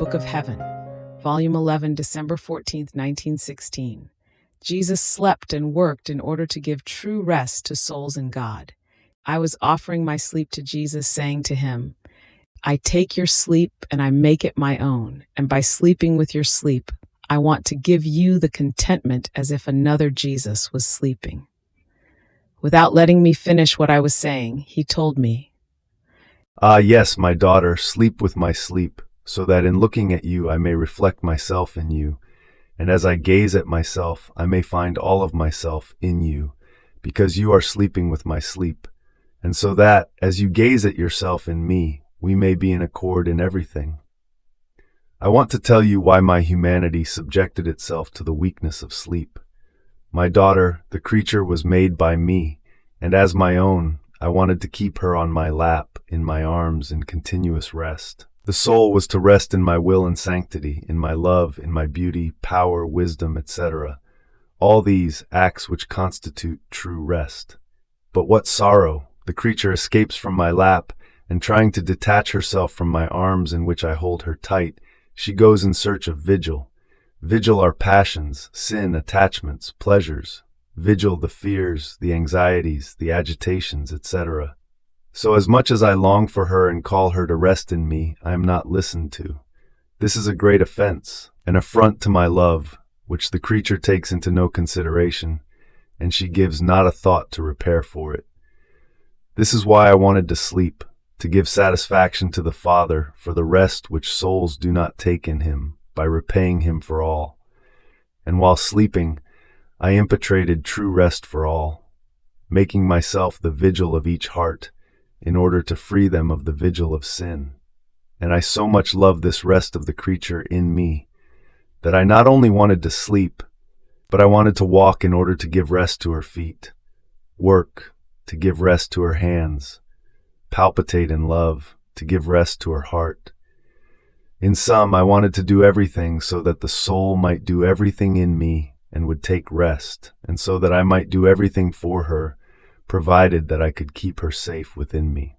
Book of Heaven, Volume 11, December 14th, 1916. Jesus slept and worked in order to give true rest to souls in God. I was offering my sleep to Jesus, saying to him, I take your sleep and I make it my own, and by sleeping with your sleep, I want to give you the contentment as if another Jesus was sleeping. Without letting me finish what I was saying, he told me, Ah, yes, my daughter, sleep with my sleep, so that in looking at you I may reflect myself in you, and as I gaze at myself, I may find all of myself in you, because you are sleeping with my sleep, and so that, as you gaze at yourself in me, we may be in accord in everything. I want to tell you why my humanity subjected itself to the weakness of sleep. My daughter, the creature, was made by me, and as my own, I wanted to keep her on my lap, in my arms, in continuous rest. The soul was to rest in my will and sanctity, in my love, in my beauty, power, wisdom, etc. All these acts which constitute true rest. But what sorrow! The creature escapes from my lap, and trying to detach herself from my arms in which I hold her tight, she goes in search of vigil. Vigil are passions, sin, attachments, pleasures. Vigil the fears, the anxieties, the agitations, etc. So as much as I long for her and call her to rest in me, I am not listened to. This is a great offense, an affront to my love, which the creature takes into no consideration, and she gives not a thought to repair for it. This is why I wanted to sleep, to give satisfaction to the Father for the rest which souls do not take in him, by repaying him for all. And while sleeping, I impetrated true rest for all, making myself the vigil of each heart, in order to free them of the vigil of sin. And I so much loved this rest of the creature in me, that I not only wanted to sleep, but I wanted to walk in order to give rest to her feet, work, to give rest to her hands, palpitate in love, to give rest to her heart. In sum, I wanted to do everything so that the soul might do everything in me and would take rest, and so that I might do everything for her, provided that I could keep her safe within me.